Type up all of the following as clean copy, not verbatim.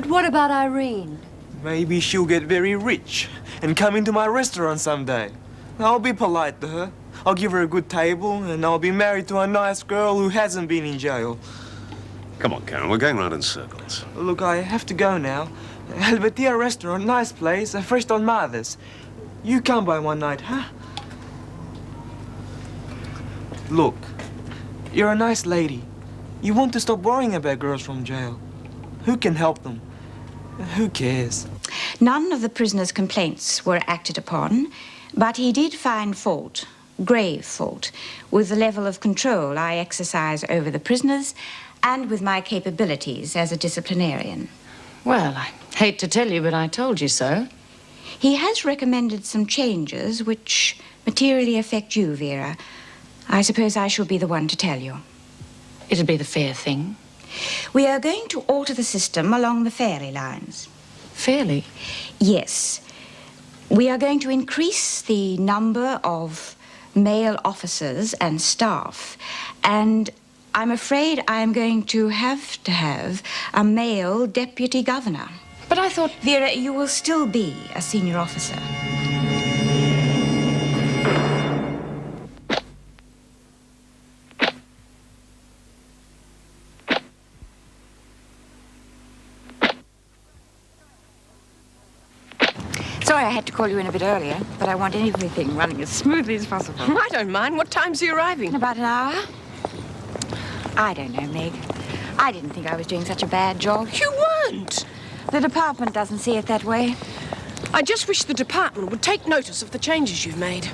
But what about Irene? Maybe she'll get very rich and come into my restaurant someday. I'll be polite to her. I'll give her a good table and I'll be married to a nice girl who hasn't been in jail. Come on, Karen, we're going round in circles. Look, I have to go now. Helvetia restaurant, nice place, fresh on Marthas. You come by one night, huh? Look, you're a nice lady. You want to stop worrying about girls from jail. Who can help them? Who cares? None of the prisoner's complaints were acted upon, but he did find fault, grave fault, with the level of control I exercise over the prisoners and with my capabilities as a disciplinarian. Well, I hate to tell you, but I told you so. He has recommended some changes which materially affect you, Vera. I suppose I shall be the one to tell you. It'd be the fair thing. We are going to alter the system along the Fairley lines. Fairly? Yes. We are going to increase the number of male officers and staff, and I'm afraid I'm going to have a male deputy governor. But I thought... Vera, you will still be a senior officer. Sorry I had to call you in a bit earlier, but I want everything running as smoothly as possible. I don't mind. What time's he arriving? In about an hour. I don't know, Meg. I didn't think I was doing such a bad job. You weren't. The department doesn't see it that way. I just wish the department would take notice of the changes you've made.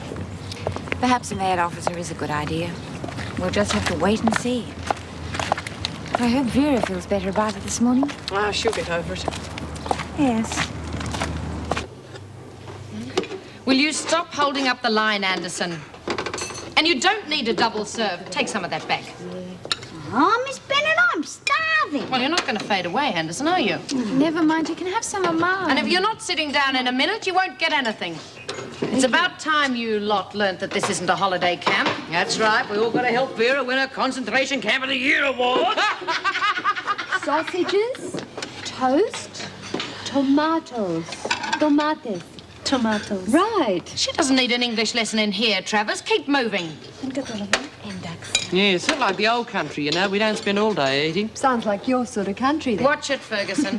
Perhaps a male officer is a good idea. We'll just have to wait and see. I hope Vera feels better about it this morning. Oh, she'll get over it. Yes. Will you stop holding up the line, Anderson? And you don't need a double serve. Take some of that back. Oh, Miss Bennett, I'm starving. Well, you're not going to fade away, Anderson, are you? Never mind, you can have some of mine. And if you're not sitting down in a minute, you won't get anything. It's about time you lot learnt that this isn't a holiday camp. That's right. We all got to help Vera win her Concentration Camp of the Year award. Sausages, toast, tomatoes. Tomatoes. Right. She doesn't need an English lesson in here, Travers. Keep moving. Yeah, it's not like the old country, you know. We don't spend all day eating. Sounds like your sort of country then. Watch it, Ferguson.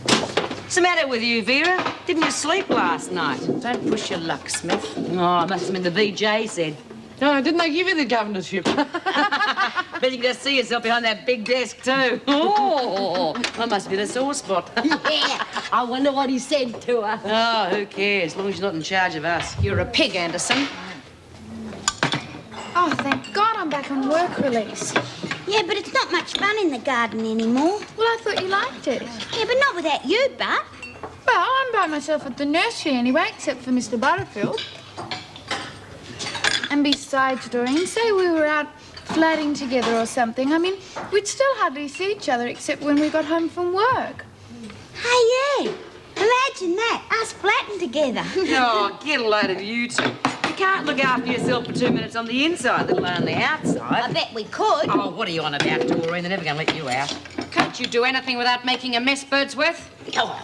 What's the matter with you, Vera? Didn't you sleep last night? Don't push your luck, Smith. Oh, it must have been the VJ said. Oh, didn't they give you the governorship? Bet you can just see yourself behind that big desk, too. Oh, that must be the sore spot. Yeah, I wonder what he said to her. Oh, who cares, as long as you're not in charge of us. You're a pig, Anderson. Oh, thank God I'm back on work release. Yeah, but it's not much fun in the garden anymore. Well, I thought you liked it. Yeah, but not without you, Bart. Well, I'm by myself at the nursery anyway, except for Mr. Butterfield. And besides, Doreen, say we were out flatting together or something. I mean, we'd still hardly see each other except when we got home from work. Hey, yeah. Imagine that, us flatting together. Oh, get a load of you two. You can't look after yourself for 2 minutes on the inside, let alone on the outside. I bet we could. Oh, what are you on about, Doreen? They're never going to let you out. Can't you do anything without making a mess, Birdsworth? Oh.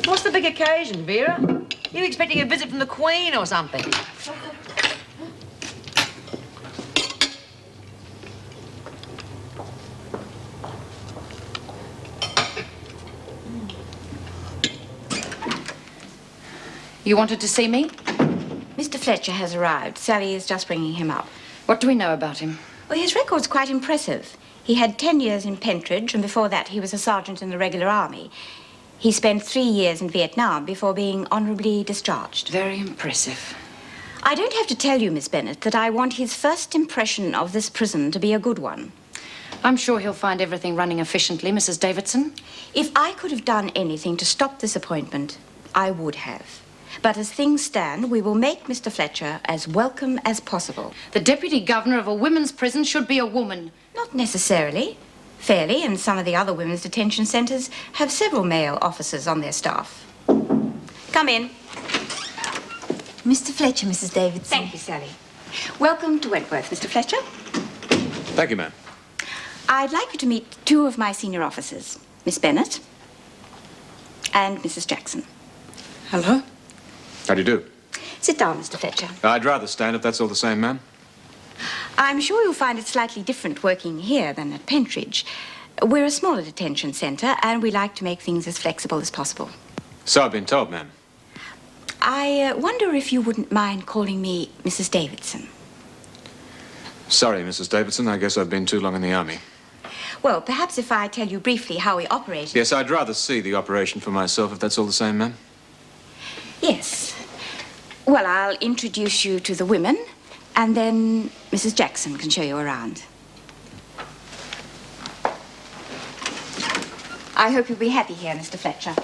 What's the big occasion, Vera? You expecting a visit from the Queen or something? You wanted to see me? Mr. Fletcher has arrived. Sally is just bringing him up. What do we know about him? Well, his record's quite impressive. He had 10 years in Pentridge, and before that he was a sergeant in the regular army. He spent 3 years in Vietnam before being honorably discharged. Very impressive. I don't have to tell you, Miss Bennett, that I want his first impression of this prison to be a good one. I'm sure he'll find everything running efficiently, Mrs. Davidson. If I could have done anything to stop this appointment, I would have. But as things stand, we will make Mr. Fletcher as welcome as possible. The deputy governor of a women's prison should be a woman. Not necessarily. Fairley and some of the other women's detention centres have several male officers on their staff. Come in. Mr. Fletcher, Mrs. Davidson. Thank you, Sally. Welcome to Wentworth, Mr. Fletcher. Thank you, ma'am. I'd like you to meet two of my senior officers, Miss Bennett and Mrs. Jackson. Hello? How do you do? Sit down, Mr. Fletcher. I'd rather stand if that's all the same, ma'am. I'm sure you'll find it slightly different working here than at Pentridge. We're a smaller detention centre, and we like to make things as flexible as possible. So I've been told, ma'am. I wonder if you wouldn't mind calling me Mrs. Davidson. Sorry, Mrs. Davidson. I guess I've been too long in the army. Well, perhaps if I tell you briefly how we operate... Yes, I'd rather see the operation for myself if that's all the same, ma'am. Yes. Well, I'll introduce you to the women, and then Mrs. Jackson can show you around. I hope you'll be happy here, Mr. Fletcher.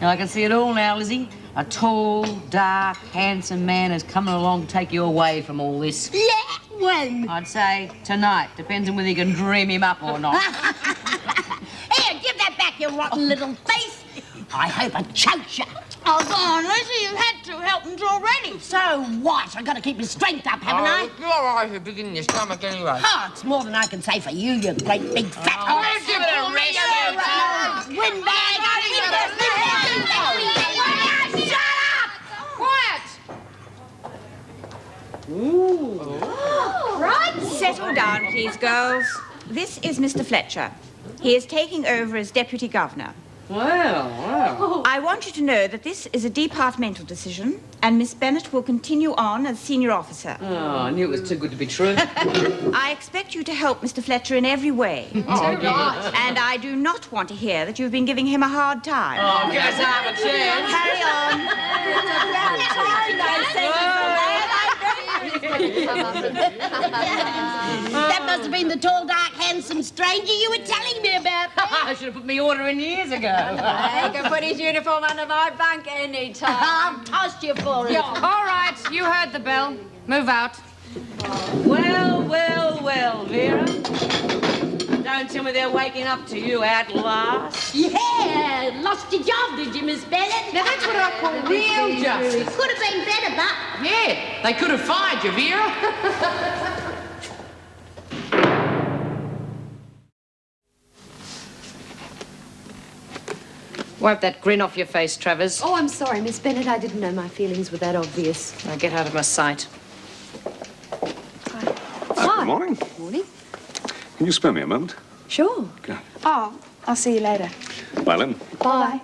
Now, I can see it all now, Lizzie. A tall, dark, handsome man is coming along to take you away from all this. Yeah, well. I'd say tonight. Depends on whether you can dream him up or not. Here, give that back, you rotten little face. I hope I choke you. Oh, go on, Lizzie. You've had 2 helpings already. So what? I've got to keep your strength up, haven't I? You're all right for beginning your stomach anyway. Oh, it's more than I can say for you, you great big fat horse. Give it a rest, you two. Windbag. Settle down, please, girls. This is Mr. Fletcher. He is taking over as Deputy Governor. Wow. I want you to know that this is a departmental decision, and Miss Bennett will continue on as senior officer. Oh, I knew it was too good to be true. I expect you to help Mr. Fletcher in every way. And I do not want to hear that you've been giving him a hard time. Oh, give us half a chance. Carry That must have been the tall, dark, handsome stranger you were telling me about. I should have put my order in years ago. He can put his uniform under my bunk any time. I'll toss you for it. All right, you heard the bell. Move out. Well, Vera. Don't tell me they're waking up to you at last. Yeah, lost your job, did you, Miss Bennett? Now, that's what I call real justice. Could have been better, but... Yeah, they could have fired you, Vera. Wipe that grin off your face, Travers. Oh, I'm sorry, Miss Bennett. I didn't know my feelings were that obvious. Now get out of my sight. Good morning. Morning. Can you spare me a moment? Sure. Go. Oh, I'll see you later. Bye, then. Bye.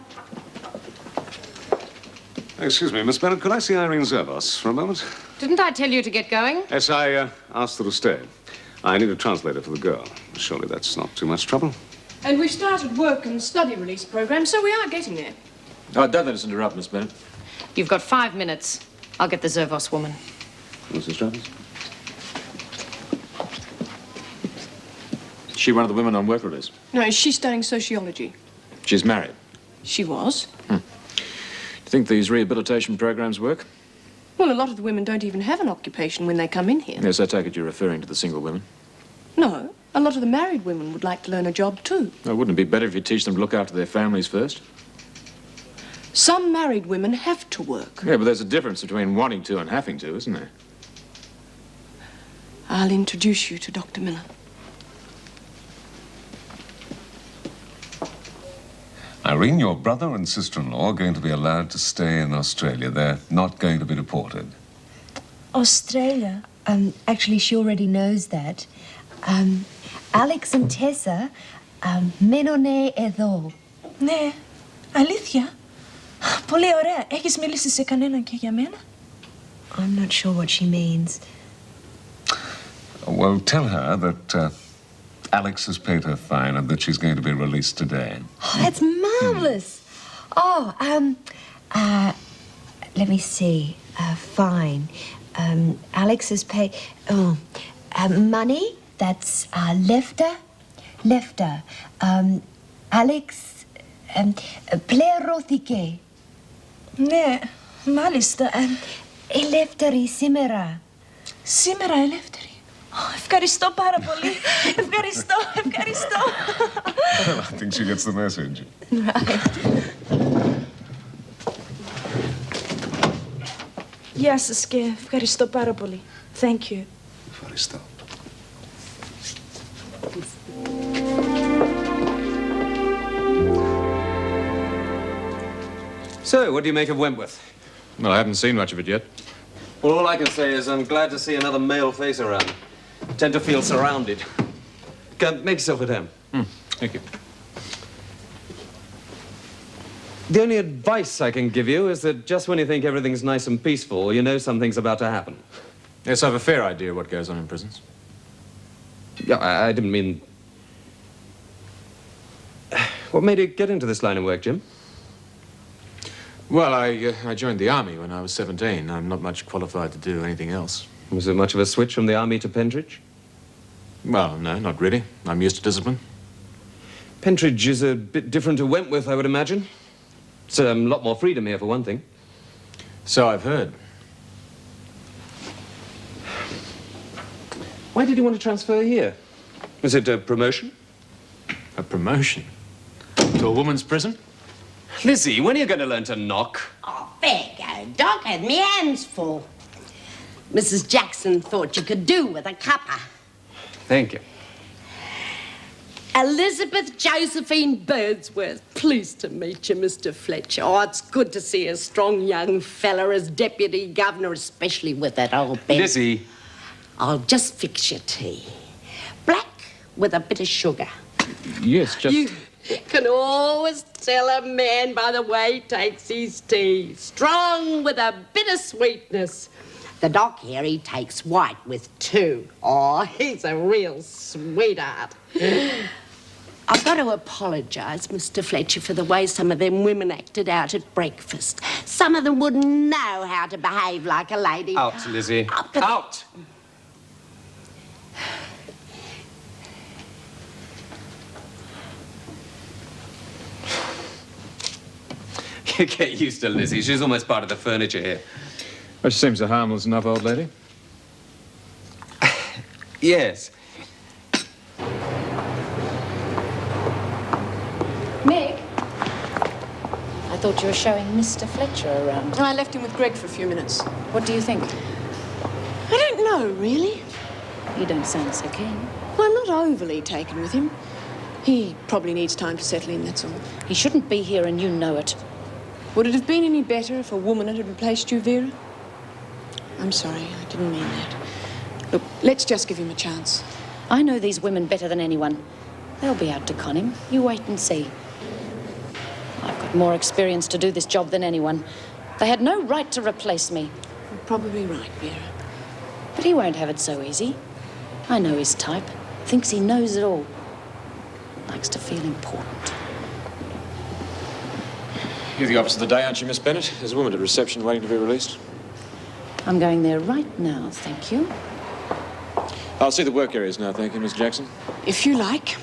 Excuse me, Miss Bennett, could I see Irene Zervos for a moment? Didn't I tell you to get going? Yes, I asked her to stay. I need a translator for the girl. Surely that's not too much trouble. And we've started work and study release programs, so we are getting there. Oh, don't let us interrupt, Miss Bennett. You've got 5 minutes. I'll get the Zervos woman. Mrs. Travers? Is she one of the women on work release? No, she's studying sociology. She's married. She was. Do you think these rehabilitation programs work? Well, a lot of the women don't even have an occupation when they come in here. Yes, I take it you're referring to the single women. No, a lot of the married women would like to learn a job too. Oh, wouldn't it be better if you teach them to look after their families first? Some married women have to work. Yeah, but there's a difference between wanting to and having to, isn't there? I'll introduce you to Dr. Miller. Irene, your brother and sister-in-law are going to be allowed to stay in Australia. They're not going to be deported. Australia? Actually, she already knows that. Alex and Tessa, μένουνε εδώ. Ναι, αλήθεια. Πολύ ωραία. Έχεις μιλήσει σε κανέναν και για μένα? I'm not sure what she means. Well, tell her that Alex has paid her fine and that she's going to be released today. Oh, that's marvellous. Oh, let me see. Fine. Alex has paid... Oh, money, that's lefter. Alex, πληρώθηκε. Ναι, μάλιστα. Ελεύθερη σήμερα. Σήμερα ελεύθερη. Ευχαριστώ πάρα πολύ. Ευχαριστώ. Well, I think she gets the message. Right. Γεια σας και ευχαριστώ πάρα πολύ. Thank you. Ευχαριστώ. So, what do you make of Wentworth? Well, I haven't seen much of it yet. Well, all I can say is I'm glad to see another male face around. I tend to feel surrounded. Come, make yourself at home. Thank you. The only advice I can give you is that just when you think everything's nice and peaceful, you know something's about to happen. Yes, I have a fair idea of what goes on in prisons. Yeah, I didn't mean... What made you get into this line of work, Jim? Well, I joined the army when I was 17. I'm not much qualified to do anything else. Was it much of a switch from the army to Pentridge? Well, no, not really. I'm used to discipline. Pentridge is a bit different to Wentworth, I would imagine. It's a lot more freedom here, for one thing. So I've heard. Why did you want to transfer here? Was it a promotion? A promotion? To a woman's prison? Lizzie, when are you going to learn to knock? Oh, fair go, Doc. Had me hands full. Mrs. Jackson thought you could do with a cuppa. Thank you. Elizabeth Josephine Birdsworth. Pleased to meet you, Mr. Fletcher. Oh, it's good to see a strong young fella as deputy governor, especially with that old bed. Lizzie. I'll just fix your tea. Black with a bit of sugar. Yes, just... You can always tell a man by the way he takes his tea. Strong with a bit of sweetness. The doc here, he takes white with 2. Oh, he's a real sweetheart. I've got to apologise, Mr. Fletcher, for the way some of them women acted out at breakfast. Some of them wouldn't know how to behave like a lady. Out, Lizzie. Out! Get used to Lizzie. She's almost part of the furniture here. Well, she seems a harmless enough old lady. Yes. Meg? I thought you were showing Mr. Fletcher around. I left him with Greg for a few minutes. What do you think? I don't know, really. You don't sound so keen. Well, I'm not overly taken with him. He probably needs time to settle in, that's all. He shouldn't be here and you know it. Would it have been any better if a woman had replaced you, Vera? I'm sorry, I didn't mean that. Look, let's just give him a chance. I know these women better than anyone. They'll be out to con him. You wait and see. I've got more experience to do this job than anyone. They had no right to replace me. You're probably right, Vera. But he won't have it so easy. I know his type. Thinks he knows it all. Likes to feel important. You're the officer of the day, aren't you, Miss Bennett? There's a woman at reception waiting to be released. I'm going there right now, thank you. I'll see the work areas now, thank you, Miss Jackson. If you like.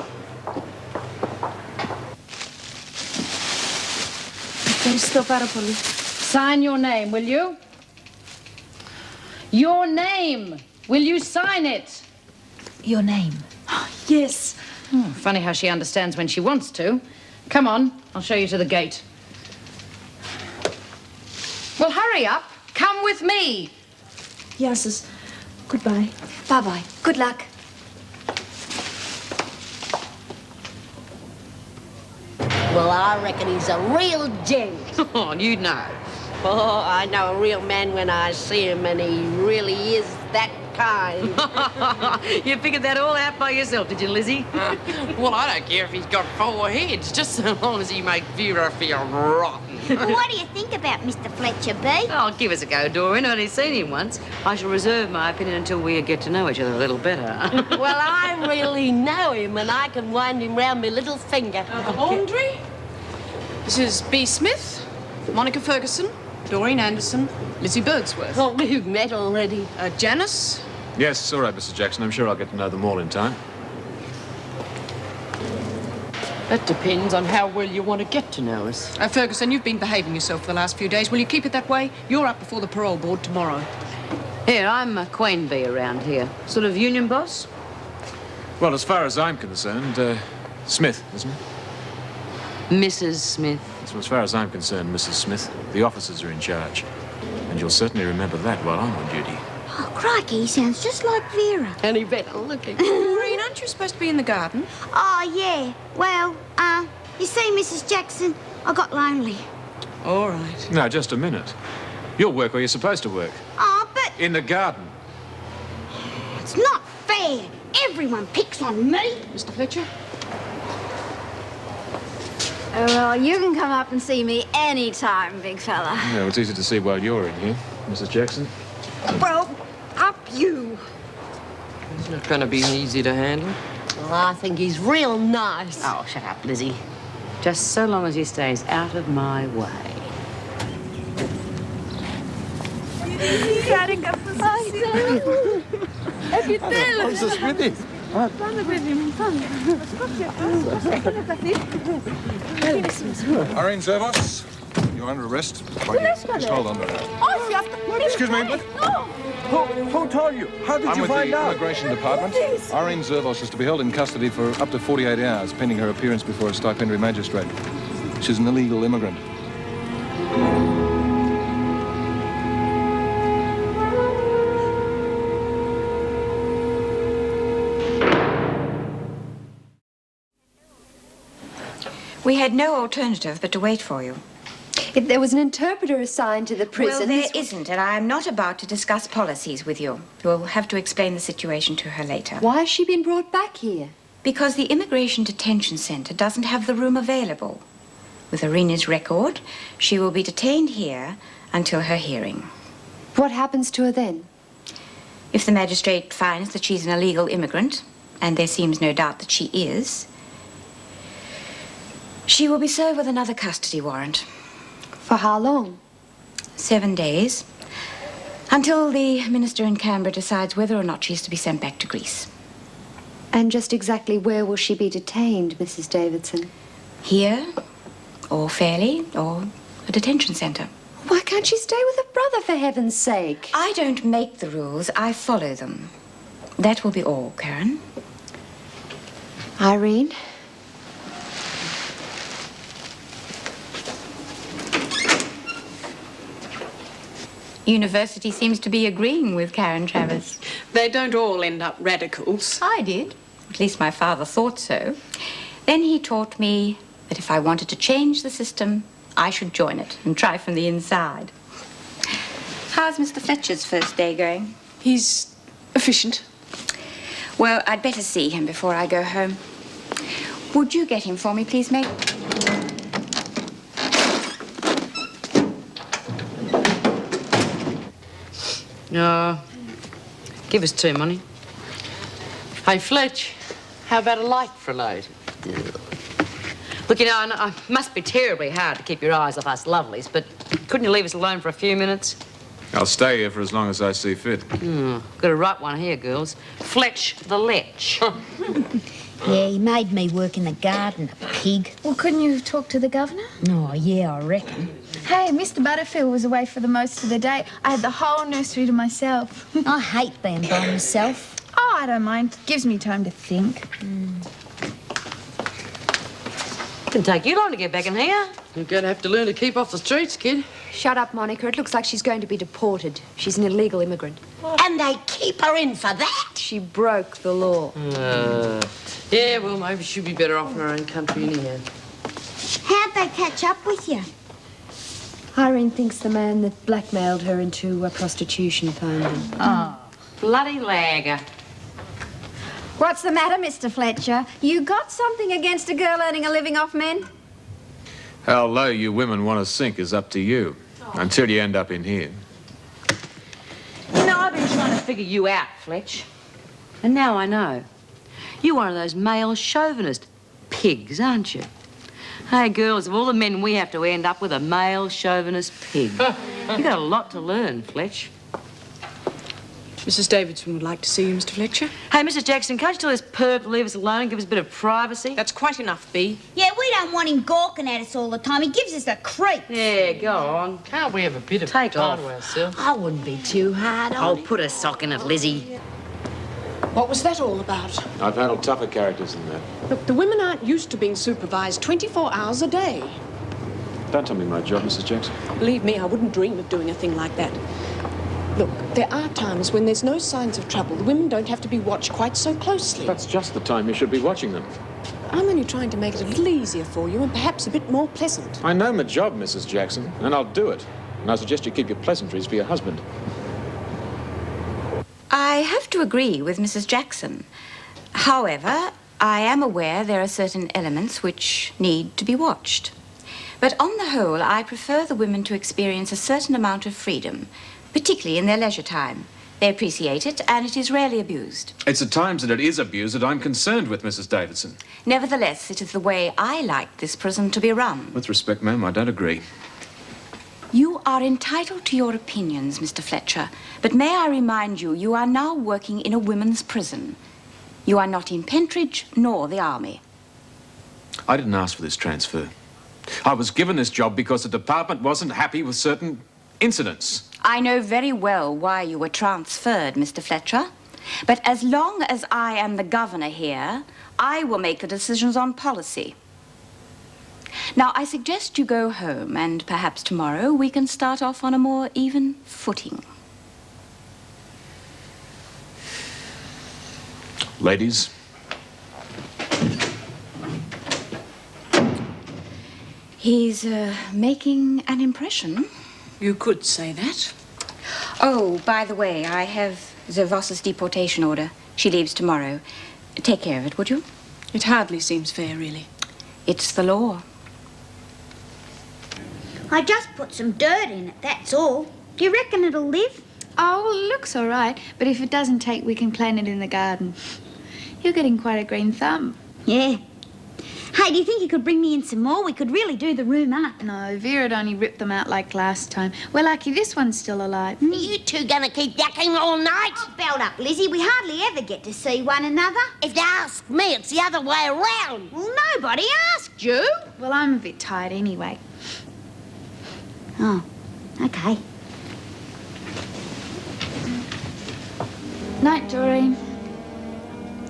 Ευχαριστώ πάρα πολύ. Sign your name, will you? Your name! Will you sign it? Your name? Yes. Funny how she understands when she wants to. Come on, I'll show you to the gate. Well, hurry up. Come with me. Γεια σας. Goodbye. Bye-bye. Good luck. Well, I reckon he's a real gent. Oh, you know. Oh, I know a real man when I see him, and he really is that kind. You figured that all out by yourself, did you, Lizzie? Well, I don't care if he's got 4 heads, just so long as he makes Vera feel rotten. Well, what do you think about Mr. Fletcher, B? Oh, give us a go, Doreen. I've only seen him once. I shall reserve my opinion until we get to know each other a little better. Well, I really know him, and I can wind him round my little finger. The laundry. This is B. Smith, Monica Ferguson, Doreen Anderson, Lizzie Birdsworth. Oh, we've met already. Janice. Yes, all right, Mrs. Jackson. I'm sure I'll get to know them all in time. That depends on how well you want to get to know us. Ferguson, you've been behaving yourself for the last few days. Will you keep it that way? You're up before the parole board tomorrow. Here, I'm a queen bee around here. Sort of union boss? Well, as far as I'm concerned, Smith, isn't it? Mrs. Smith. So as far as I'm concerned, Mrs. Smith, the officers are in charge. And And you'll certainly remember that while I'm on duty. Oh, crikey, he sounds just like Vera. And he better looking. Maureen, aren't you supposed to be in the garden? Oh, yeah. Well, you see, Mrs. Jackson, I got lonely. All right. Now, just a minute. You'll work where you're supposed to work. Oh, but In the garden. it's not fair. Everyone picks on me. Mr. Fletcher? Oh, well, you can come up and see me anytime, big fella. No, it's easy to see while you're in here, Mrs. Jackson. Well, up you. He's not going to be easy to handle. Well, I think he's real nice. Oh, shut up, Lizzie. Just so long as he stays out of my way. Irene Zervos, you're under arrest. Just hold on to that. Excuse me. Who told you? How did you find out? I'm with the Immigration Department. Irene Zervos is to be held in custody for up to 48 hours, pending her appearance before a stipendiary magistrate. She's an illegal immigrant. We had no alternative but to wait for you. If there was an interpreter assigned to the prison... Well, there isn't, and I am not about to discuss policies with you. You'll have to explain the situation to her later. Why has she been brought back here? Because the Immigration Detention Center doesn't have the room available. With Irina's record, she will be detained here until her hearing. What happens to her then? If the magistrate finds that she's an illegal immigrant, and there seems no doubt that she is, she will be served with another custody warrant. For how long? 7 days. Until the minister in Canberra decides whether or not she's to be sent back to Greece. And just exactly where will she be detained, Mrs. Davidson? Here, or Fairley, or a detention center. Why can't she stay with her brother, for heaven's sake? I don't make the rules, I follow them. That will be all, Karen. Irene? University seems to be agreeing with Karen Travers. They don't all end up radicals. I did. At least my father thought so. Then he taught me that if I wanted to change the system, I should join it and try from the inside. How's Mr. Fletcher's first day going? He's efficient. Well, I'd better see him before I go home. Would you get him for me, please, mate? Give us 2 money. Hey, Fletch, how about a light for a load? Look, you know, I must be terribly hard to keep your eyes off us lovelies, but couldn't you leave us alone for a few minutes? I'll stay here for as long as I see fit. Got a right one here, girls. Fletch the Lech. Yeah, he made me work in the garden, a pig. Well, couldn't you talk to the governor? Oh, yeah, I reckon. Hey, Mr. Butterfield was away for the most of the day. I had the whole nursery to myself. I hate being by myself. Oh, I don't mind. Gives me time to think. Didn't take you long to get back in here. You're going to have to learn to keep off the streets, kid. Shut up, Monica. It looks like she's going to be deported. She's an illegal immigrant. And they keep her in for that? She broke the law. Yeah, well, maybe she'll be better off in her own country anyhow. How'd they catch up with you? Irene thinks the man that blackmailed her into prostitution phoned him. Oh, bloody lagger. What's the matter, Mr. Fletcher? You got something against a girl earning a living off men? How low you women want to sink is up to you, until you end up in here. You know, I've been trying to figure you out, Fletch. And now I know. You're one of those male chauvinist pigs, aren't you? Hey, girls, of all the men we have to end up with, a male chauvinist pig. You've got a lot to learn, Fletch. Mrs. Davidson would like to see you, Mr. Fletcher. Hey, Mrs. Jackson, can't you tell this perp to leave us alone and give us a bit of privacy? That's quite enough, Bea. Yeah, we don't want him gawking at us all the time. He gives us the creep. Yeah, go on. Can't we have a bit of Take time off. to ourselves? I wouldn't be too hard on Oh, him. put a sock in it, Lizzie. What was that all about? I've handled tougher characters than that. Look, the women aren't used to being supervised 24 hours a day. Don't tell me my job, Mrs. Jackson. Believe me, I wouldn't dream of doing a thing like that. Look, there are times when there's no signs of trouble. The women don't have to be watched quite so closely. That's just the time you should be watching them. I'm only trying to make it a little easier for you and perhaps a bit more pleasant. I know my job, Mrs. Jackson, and I'll do it. And I suggest you keep your pleasantries for your husband. I have to agree with Mrs. Jackson. However, I am aware there are certain elements which need to be watched. But on the whole, I prefer the women to experience a certain amount of freedom, particularly in their leisure time. They appreciate it, and it is rarely abused. It's at times that it is abused that I'm concerned with, Mrs. Davidson. Nevertheless, it is the way I like this prison to be run. With respect, ma'am, I don't agree. You are entitled to your opinions, Mr. Fletcher, but may I remind you, you are now working in a women's prison. You are not in Pentridge nor the Army. I didn't ask for this transfer. I was given this job because the department wasn't happy with certain incidents. I know very well why you were transferred, Mr. Fletcher. But as long as I am the governor here, I will make the decisions on policy. Now, I suggest you go home, and perhaps tomorrow we can start off on a more even footing. Ladies. He's making an impression. You could say that. Oh, by the way, I have the Voss's deportation order. She leaves tomorrow. Take care of it, would you? It hardly seems fair, really. It's the law. I just put some dirt in it, that's all. Do you reckon it'll live? Oh, well, it looks all right. But if it doesn't take, we can plant it in the garden. You're getting quite a green thumb. Yeah. Hey, do you think you could bring me in some more? We could really do the room up. No, Vera'd only ripped them out like last time. We're lucky this one's still alive. Are you two gonna keep yakking all night? Oh, belt up, Lizzie. We hardly ever get to see one another. If you ask me, it's the other way around. Well, nobody asked you. Well, I'm a bit tired anyway. Oh, okay. Night, Doreen.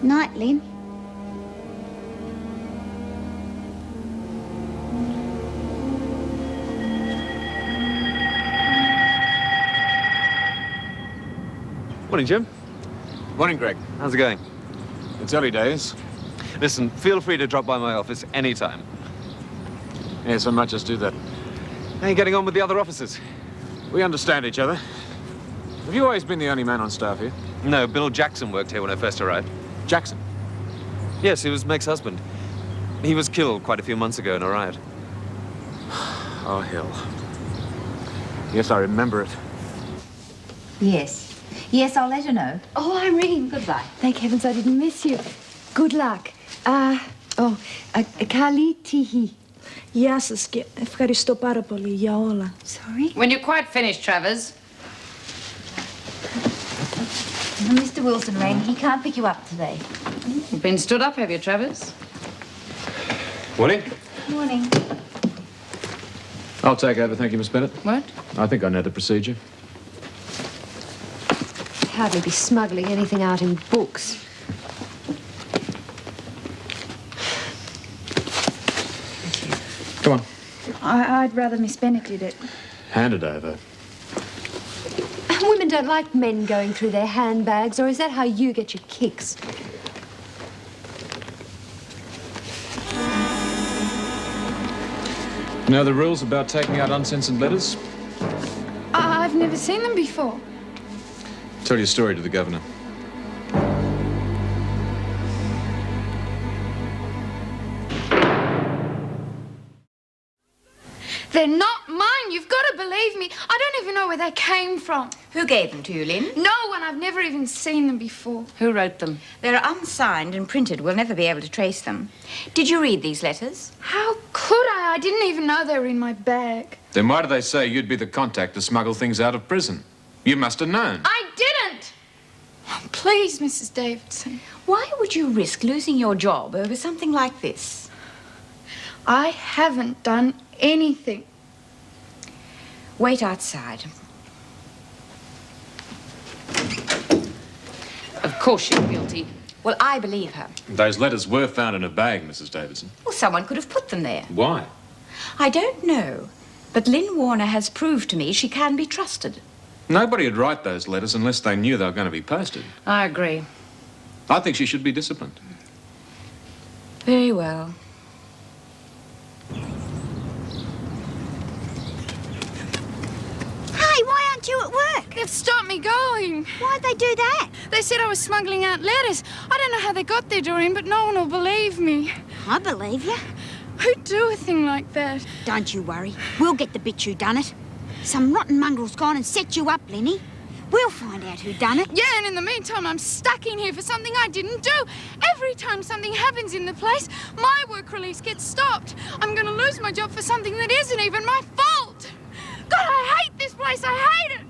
Night, Lynn. Morning, Jim. Morning, Greg. How's it going? It's early days. Listen, feel free to drop by my office anytime. Yes, I might just do that. How are you getting on with the other officers? We understand each other. Have you always been the only man on staff here? No, Bill Jackson worked here when I first arrived. Jackson? Yes, he was Meg's husband. He was killed quite a few months ago in a riot. Oh, hell. Yes, I remember it. Yes. Yes, I'll let her know. Oh, Irene. Goodbye. Thank heavens I didn't miss you. Good luck. Kali Tihi. Γεια σας και ευχαριστώ πάρα πολύ για όλα. Sorry? When you're quite finished, Travers. Mr. Wilson rang. He can't pick you up today. You've been stood up, have you, Travers? Morning. Morning. I'll take over, thank you, Miss Bennett. What? I think I know the procedure. Hardly be smuggling anything out in books. Come on. I'd rather Miss Bennett did it. Hand it over. Women don't like men going through their handbags, or is that how you get your kicks? Know the rules about taking out uncensored letters? I've never seen them before. Tell your story to the governor. They're not mine. You've got to believe me. I don't even know where they came from. Who gave them to you, Lynn? No one. I've never even seen them before. Who wrote them? They're unsigned and printed. We'll never be able to trace them. Did you read these letters? How could I? I didn't even know they were in my bag. Then why do they say you'd be the contact to smuggle things out of prison? You must have known. I didn't. Oh, please, Mrs. Davidson. Why would you risk losing your job over something like this? I haven't done anything. Wait outside. Of course she's guilty. Well, I believe her. Those letters were found in a bag, Mrs. Davidson. Well, someone could have put them there. Why? I don't know, but Lynn Warner has proved to me she can be trusted. Nobody would write those letters unless they knew they were going to be posted. I agree. I think she should be disciplined. Very well. Hey, why aren't you at work? They've stopped me going. Why'd they do that? They said I was smuggling out letters. I don't know how they got there, Doreen, but no one will believe me. I believe you. Who'd do a thing like that? Don't you worry. We'll get the bitch who done it. Some rotten mongrel's gone and set you up, Lenny. We'll find out who done it. Yeah, and in the meantime, I'm stuck in here for something I didn't do. Every time something happens in the place, my work release gets stopped. I'm going to lose my job for something that isn't even my fault. God, I hate this place. I hate it.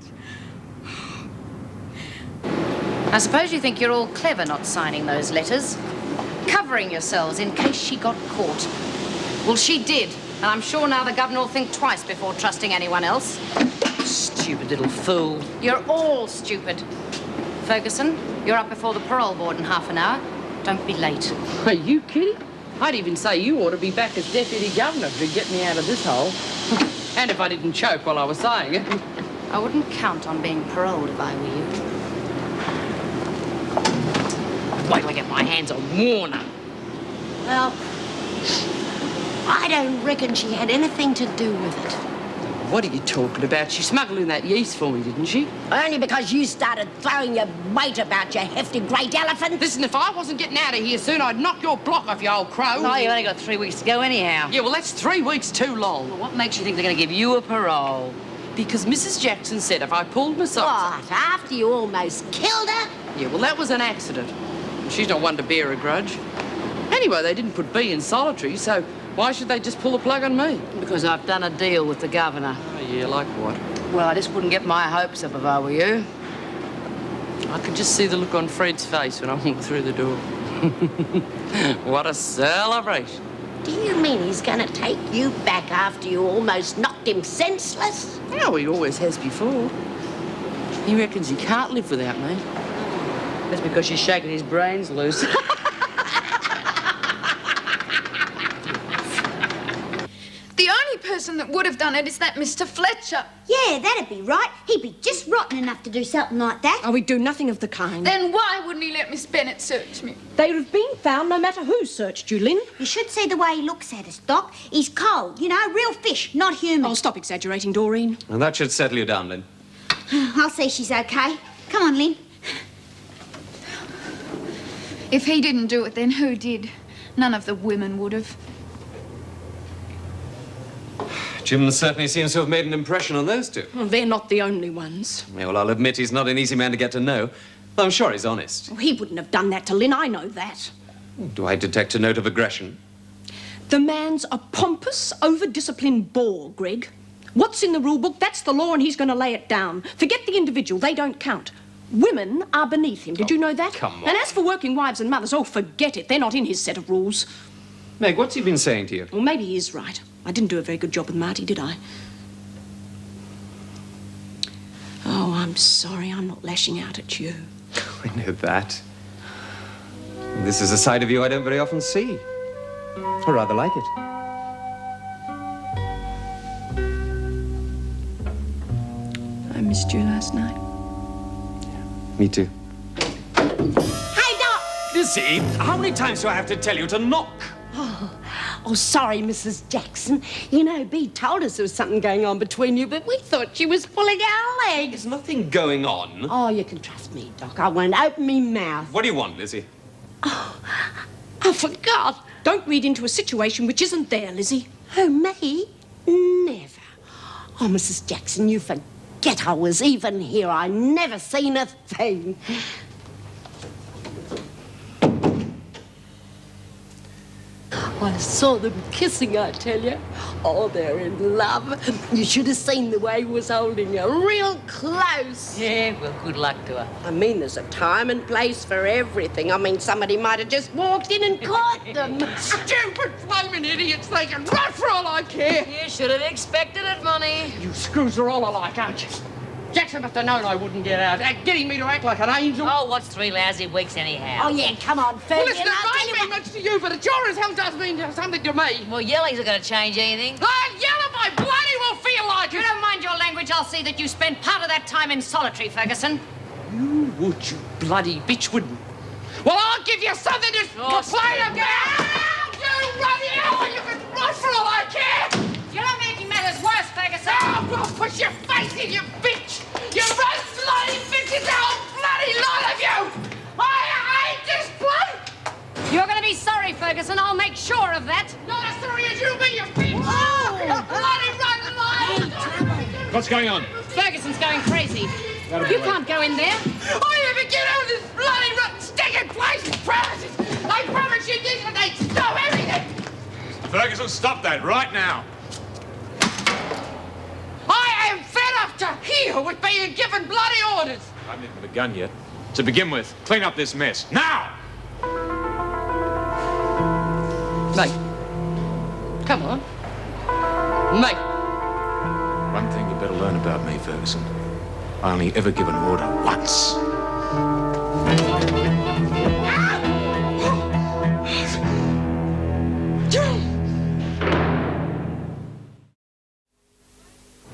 I suppose you think you're all clever not signing those letters, covering yourselves in case she got caught. Well, she did, and I'm sure now the governor will think twice before trusting anyone else. Stupid little fool. You're all stupid. Ferguson, you're up before the parole board in half an hour. Don't be late. Are you kidding? I'd even say you ought to be back as deputy governor to get me out of this hole. And if I didn't choke while I was saying it. I wouldn't count on being paroled if I were you. Wait till I get my hands on Warner. Well, I don't reckon she had anything to do with it. What are you talking about? She smuggled in that yeast for me, didn't she? Only because you started throwing your weight about, you hefty great elephant. Listen, if I wasn't getting out of here soon, I'd knock your block off, you old crow. No, you only got 3 weeks to go anyhow. Yeah, well, that's 3 weeks too long. Well, what makes you think they're going to give you a parole? Because Mrs. Jackson said if I pulled my socks... What, after you almost killed her? Yeah, well, that was an accident. She's not one to bear a grudge. Anyway, they didn't put B in solitary, so why should they just pull the plug on me? Because I've done a deal with the governor. Oh, yeah, like what? Well, I just wouldn't get my hopes up if I were you. I could just see the look on Fred's face when I walked through the door. What a celebration. Do you mean he's going to take you back after you almost knocked him senseless? Oh, he always has before. He reckons he can't live without me. That's because she's shaking his brains loose. The only person that would have done it is that Mr. Fletcher. Yeah, that'd be right. He'd be just rotten enough to do something like that. Oh, we'd do nothing of the kind. Then why wouldn't he let Miss Bennett search me? They'd have been found no matter who searched you, Lynn. You should see the way he looks at us, Doc. He's cold, you know, real fish, not human. Oh, stop exaggerating, Doreen. And that should settle you down, Lynn. I'll see she's okay. Come on, Lynn. If he didn't do it, then who did? None of the women would have. Jim certainly seems to have made an impression on those two. Well, they're not the only ones. Yeah, well, I'll admit he's not an easy man to get to know. Though I'm sure he's honest. Oh, he wouldn't have done that to Lynn, I know that. Do I detect a note of aggression? The man's a pompous, over-disciplined bore, Greg. What's in the rule book, that's the law, and he's going to lay it down. Forget the individual, they don't count. Women are beneath him. Did you know that? Come on. And as for working wives and mothers, oh, forget it. They're not in his set of rules. Meg, what's he been saying to you? Well, maybe he is right. I didn't do a very good job with Marty, did I? Oh, I'm sorry. I'm not lashing out at you. I know that. This is a side of you I don't very often see. I rather like it. I missed you last night. Me too. Hey, Doc! Lizzie, how many times do I have to tell you to knock? Oh, sorry, Mrs. Jackson. You know, Bea told us there was something going on between you, but we thought she was pulling our legs. There's nothing going on. Oh, you can trust me, Doc. I won't open me mouth. What do you want, Lizzie? I forgot. Don't read into a situation which isn't there, Lizzie. Oh, me? Never. Oh, Mrs. Jackson, you forget I was even here. I never seen a thing. I saw them kissing, I tell you. Oh, they're in love. You should have seen the way he was holding her real close. Yeah, well, good luck to her. I mean, there's a time and place for everything. I mean, somebody might have just walked in and caught them. Stupid flaming idiots. They can run for all I care. You should have expected it, Money. You screws are all alike, aren't you? Jackson must have known I wouldn't get out. Getting me to act like an angel. Oh, what's 3 lousy weeks anyhow? Oh, yeah, come on, Fergie. Well, listen, and I'll tell it you might mean much to you, but it sure as hell does mean something to me. Well, yelling's not going to change anything. I'll yell if I bloody well feel like You it. don't mind your language, I'll see that you spend part of that time in solitary, Ferguson. You would, you bloody bitch, wouldn't. Well, I'll give you something to complain about. You bloody hell, you can run for all I care. You're not making matters worse, Ferguson. Oh, well, push your face in, you bitch. You run bloody bitches, the whole bloody lot of you. I hate this bloke. You're going to be sorry, Ferguson. I'll make sure of that. Not as sorry as you be, you bitch. Oh, bloody run. What's going on? Ferguson's going crazy. You can't go in there. I never get out of this bloody rotten stinking place with promises. I promise you this and they stop everything. Ferguson, stop that right now. I am fed up to here with being given bloody orders. I haven't even begun yet. To begin with, clean up this mess. Now! Mate. Come on. Mate. One thing you better learn about me, Ferguson. I only ever give an order once.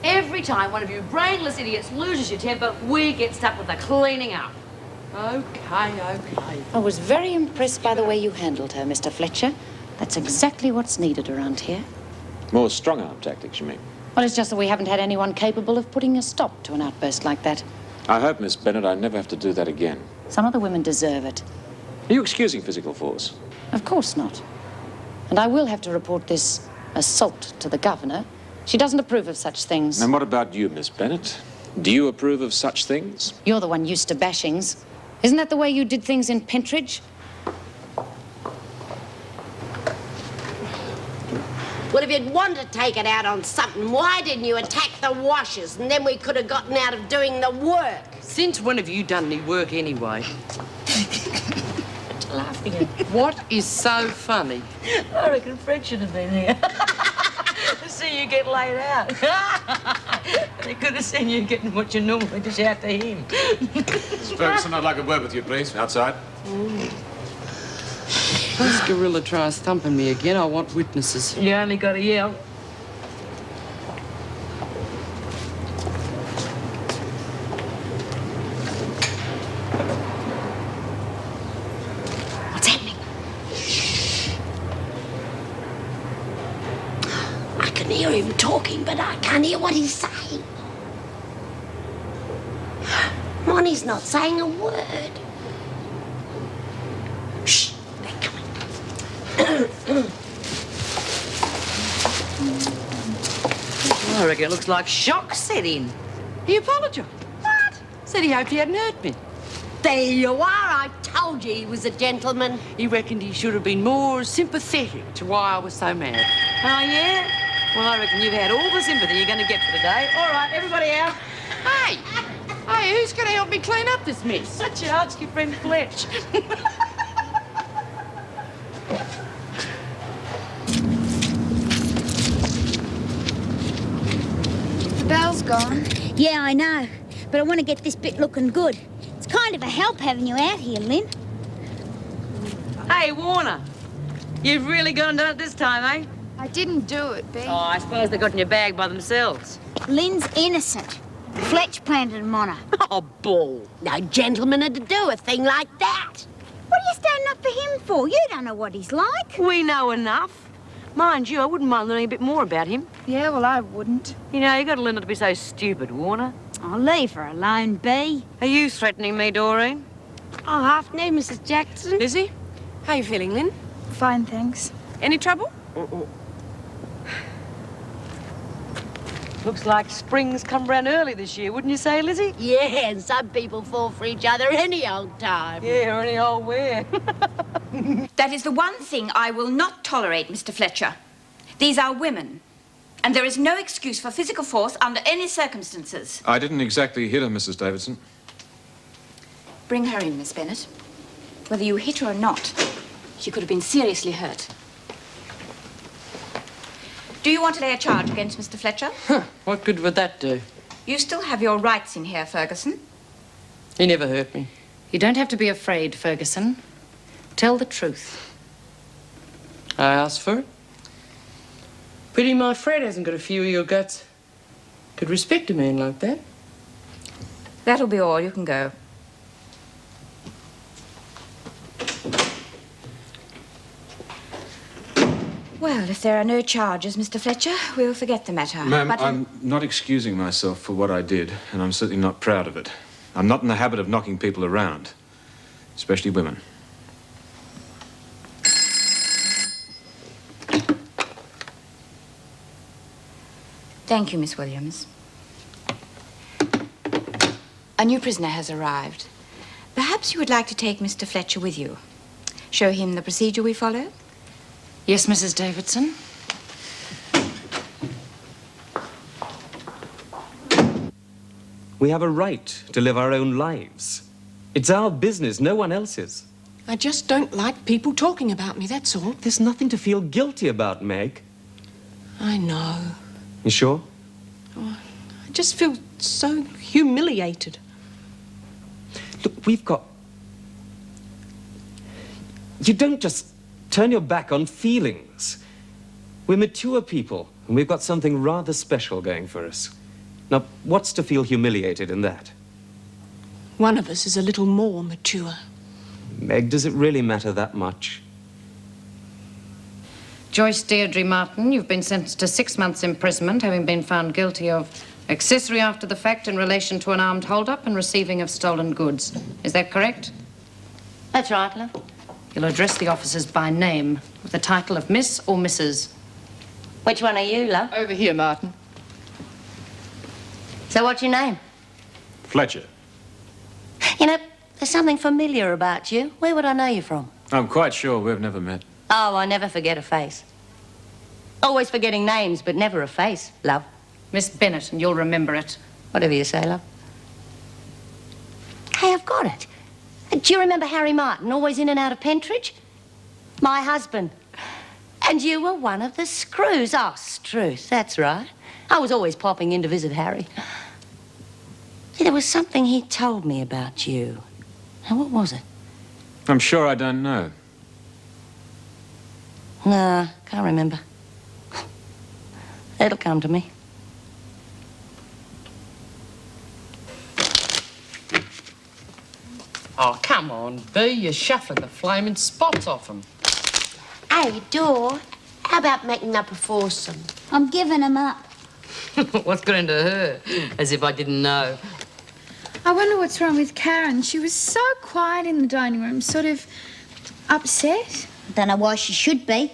Every time one of you brainless idiots loses your temper, we get stuck with the cleaning up. Okay. I was very impressed by the way you handled her, Mr. Fletcher. That's exactly what's needed around here. More strong-arm tactics, you mean? Well, it's just that we haven't had anyone capable of putting a stop to an outburst like that. I hope, Miss Bennett, I never have to do that again. Some other women deserve it. Are you excusing physical force? Of course not. And I will have to report this assault to the governor. She doesn't approve of such things. And what about you, Miss Bennett? Do you approve of such things? You're the one used to bashings. Isn't that the way you did things in Pentridge? Well, if you'd wanted to take it out on something, why didn't you attack the washers and then we could have gotten out of doing the work? Since when have you done any work anyway? What are you laughing at? What is so funny? I reckon Fred should have been here. To see you get laid out. They could have seen you getting what you normally dish out to him. Miss Ferguson, I'd like a word with you, please. Outside. If this gorilla tries thumping me again, I want witnesses. You only got to yell. What's happening? I can hear him talking, but I can't hear what he's saying. Monty's not saying a word. Shh, they're coming. I reckon it looks like shock set in. He apologised. What? Said he hoped he hadn't hurt me. There you are. I told you he was a gentleman. He reckoned he should have been more sympathetic to why I was so mad. Oh, yeah? Well, I reckon you've had all the sympathy you're going to get for today. All right, everybody out. Hey! Hey, who's going to help me clean up this mess? Such a ask your friend Fletch. The bell's gone. Yeah, I know. But I want to get this bit looking good. It's kind of a help having you out here, Lynn. Hey, Warner. You've really gone and done it this time, eh? I didn't do it, Bea. Oh, I suppose they got in your bag by themselves. Lynn's innocent. Fletch planted him on her. Oh, bull. No gentleman had to do a thing like that. What are you standing up for him for? You don't know what he's like. We know enough. Mind you, I wouldn't mind learning a bit more about him. Yeah, well, I wouldn't. You know, you got to learn not to be so stupid, Warner. I'll leave her alone, Bea. Are you threatening me, Doreen? Oh, afternoon, Mrs. Jackson. Lizzie, how you feeling, Lynn? Fine, thanks. Any trouble? Looks like spring's come round early this year, wouldn't you say, Lizzie? Yeah, and some people fall for each other any old time. Yeah, or any old where. That is the one thing I will not tolerate, Mr. Fletcher. These are women, and there is no excuse for physical force under any circumstances. I didn't exactly hit her, Mrs. Davidson. Bring her in, Miss Bennett. Whether you hit her or not, she could have been seriously hurt. Do you want to lay a charge against Mr. Fletcher? What good would that do? You still have your rights in here, Ferguson. He never hurt me. You don't have to be afraid, Ferguson. Tell the truth. I asked for it. Pity my Fred hasn't got a few of your guts. Could respect a man like that. That'll be all. You can go. Well, if there are no charges, Mr. Fletcher, we'll forget the matter. Ma'am, But I'm not excusing myself for what I did, and I'm certainly not proud of it. I'm not in the habit of knocking people around, especially women. Thank you, Miss Williams. A new prisoner has arrived. Perhaps you would like to take Mr. Fletcher with you. Show him the procedure we follow? Yes, Mrs. Davidson. We have a right to live our own lives. It's our business, no one else's. I just don't like people talking about me, that's all. There's nothing to feel guilty about, Meg. I know. You sure? I just feel so humiliated. Look, we've got... You don't just turn your back on feelings. We're mature people, and we've got something rather special going for us. Now, what's to feel humiliated in that? One of us is a little more mature. Meg, does it really matter that much? Joyce Deirdre Martin, you've been sentenced to 6 months imprisonment, having been found guilty of accessory after the fact in relation to an armed hold-up and receiving of stolen goods. Is that correct? That's right, love. You'll address the officers by name, with the title of Miss or Mrs. Which one are you, love? Over here, Martin. So what's your name? Fletcher. You know, there's something familiar about you. Where would I know you from? I'm quite sure we've never met. Oh, I never forget a face. Always forgetting names, but never a face, love. Miss Bennett, and you'll remember it. Whatever you say, love. Hey, I've got it. Do you remember Harry Martin, always in and out of Pentridge? My husband. And you were one of the screws. Oh, Struth, that's right. I was always popping in to visit Harry. See, there was something he told me about you. Now, what was it? I'm sure I don't know. Nah, can't remember. It'll come to me. Oh, come on, Bea. You're shuffling the flaming spots off them. Hey, Dor, how about making up a foursome? I'm giving him up. What's got into her? As if I didn't know. I wonder what's wrong with Karen. She was so quiet in the dining room, sort of upset. I don't know why she should be.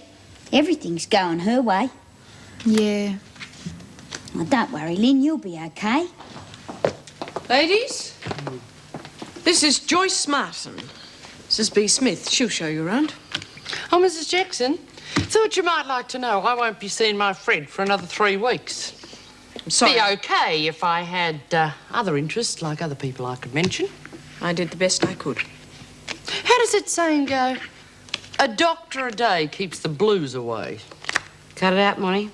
Everything's going her way. Yeah. Well, don't worry, Lynn, you'll be okay. Ladies, this is Joyce Martin. This is B. Smith. She'll show you around. Oh, Mrs. Jackson, thought you might like to know I won't be seeing my Fred for another 3 weeks. I'm sorry. Be okay if I had other interests, like other people I could mention. I did the best I could. How does that saying go? A doctor a day keeps the blues away. Cut it out, Monty.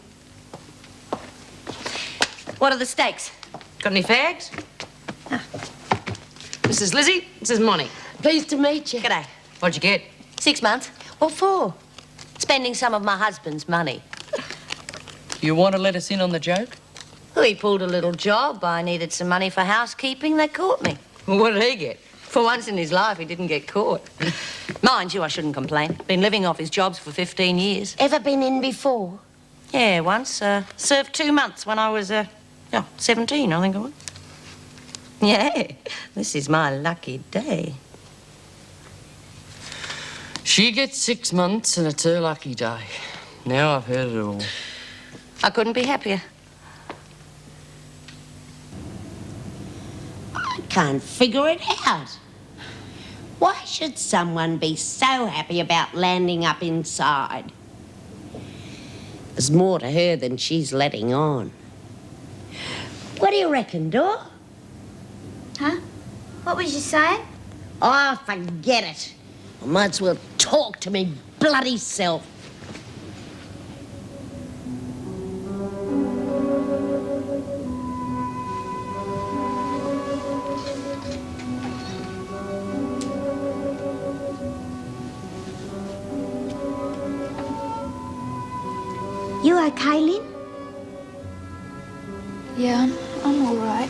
What are the stakes? Got any fags? Mrs. Lizzie, this is Monty. Pleased to meet you. G'day. What'd you get? 6 months. What for? Spending some of my husband's money. You want to let us in on the joke? Well, he pulled a little job. I needed some money for housekeeping. They caught me. Well, what did he get? For once in his life, he didn't get caught. Mind you, I shouldn't complain. Been living off his jobs for 15 years. Ever been in before? Yeah, once. Served 2 months when I was, 17, I think it was. Yeah, this is my lucky day. She gets 6 months and it's her lucky day. Now I've heard it all. I couldn't be happier. I can't figure it out. Why should someone be so happy about landing up inside? There's more to her than she's letting on. What do you reckon, Dor? Huh? What was you saying? Oh, forget it. I might as well talk to me bloody self. okay, Lynn? Yeah, I'm all right.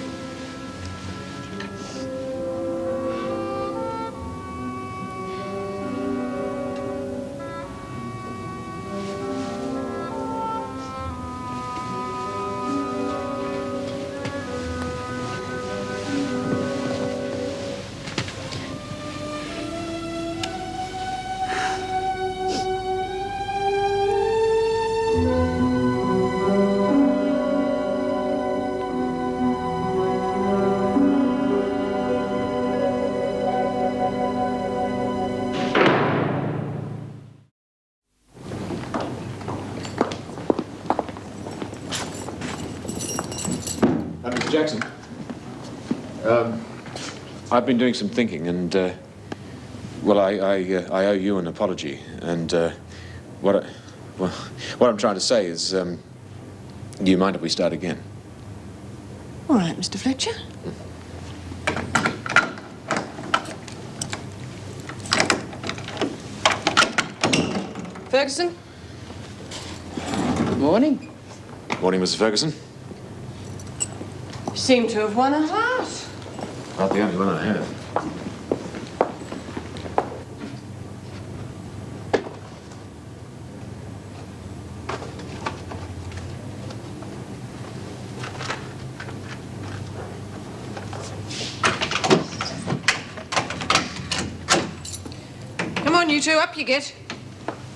Mr. Jackson, I've been doing some thinking, and well, I owe you an apology. And what I'm trying to say is, do you mind if we start again? All right, Mr. Fletcher. Ferguson? Good morning. Morning, Mrs. Ferguson. Seem to have won a heart. Not the only one I have. Come on, you two, up you get.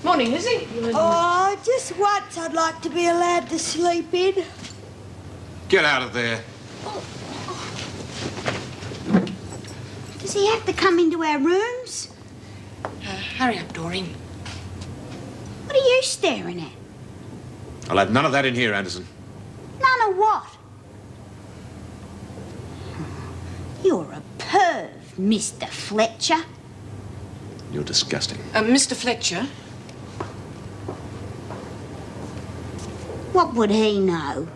Morning, Lizzie. Oh, just once I'd like to be allowed to sleep in. Get out of there. Does he have to come into our rooms? Hurry up, Doreen. What are you staring at? I'll have none of that in here, Anderson. None of what? You're a perv, Mr. Fletcher. You're disgusting. Mr. Fletcher? What would he know?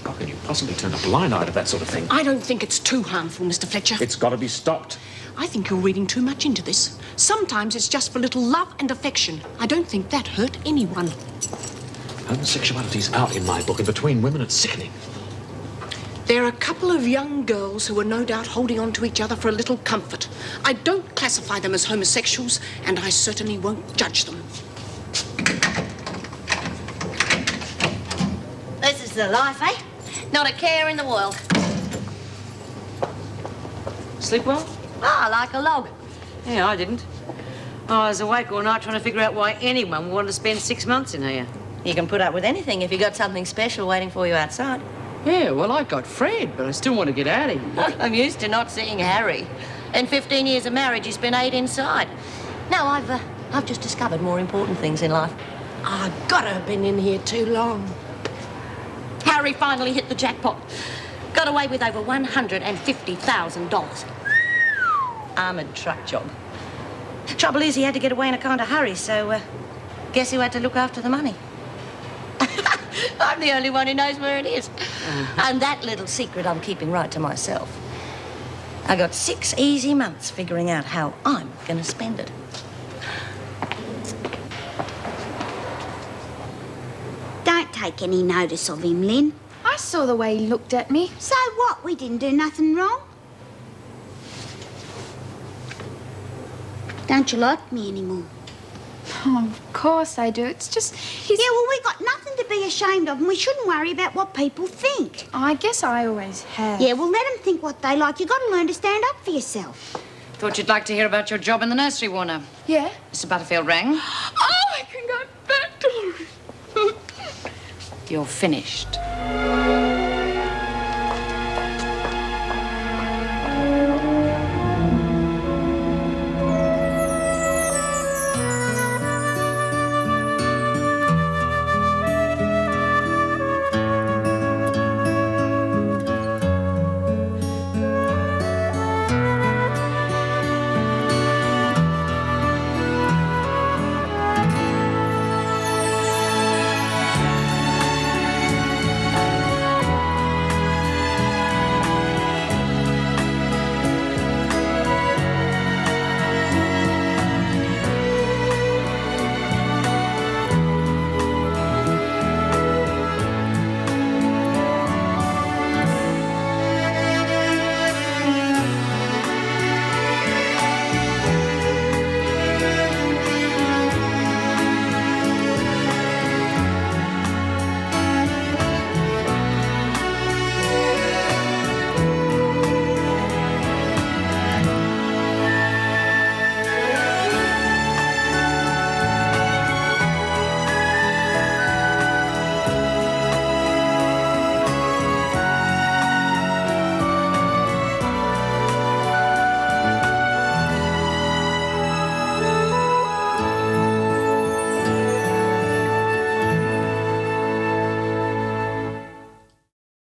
How can you possibly turn a blind eye to that sort of thing? I don't think it's too harmful, Mr. Fletcher. It's got to be stopped. I think you're reading too much into this. Sometimes it's just for little love and affection. I don't think that hurt anyone. Homosexuality's out in my book, and between women it's sickening. They're a couple of young girls who are no doubt holding on to each other for a little comfort. I don't classify them as homosexuals, and I certainly won't judge them. This is the life, eh? Not a care in the world. Sleep well? Ah, like a log. Yeah, I didn't. I was awake all night trying to figure out why anyone would want to spend 6 months in here. You can put up with anything if you got something special waiting for you outside. Yeah, well, I got Fred, but I still want to get out of here. I'm used to not seeing Harry. In 15 years of marriage, you spent 8 inside. No, I've just discovered more important things in life. I gotta have been in here too long. Harry finally hit the jackpot. Got away with over $150,000. Armoured truck job. Trouble is, he had to get away in a kind of hurry, so guess who had to look after the money? I'm the only one who knows where it is. And that little secret I'm keeping right to myself. I got 6 easy months figuring out how I'm gonna spend it. Don't take any notice of him, Lynn. I saw the way he looked at me. So what? We didn't do nothing wrong. Don't you like me anymore? Oh, of course I do. It's just he's... Yeah, well, we got nothing to be ashamed of, and we shouldn't worry about what people think. I guess I always have. Yeah, well, let them think what they like. You got to learn to stand up for yourself. Thought you'd like to hear about your job in the nursery, Warner. Yeah? Mr. Butterfield rang. Oh, I can go back to... You're finished.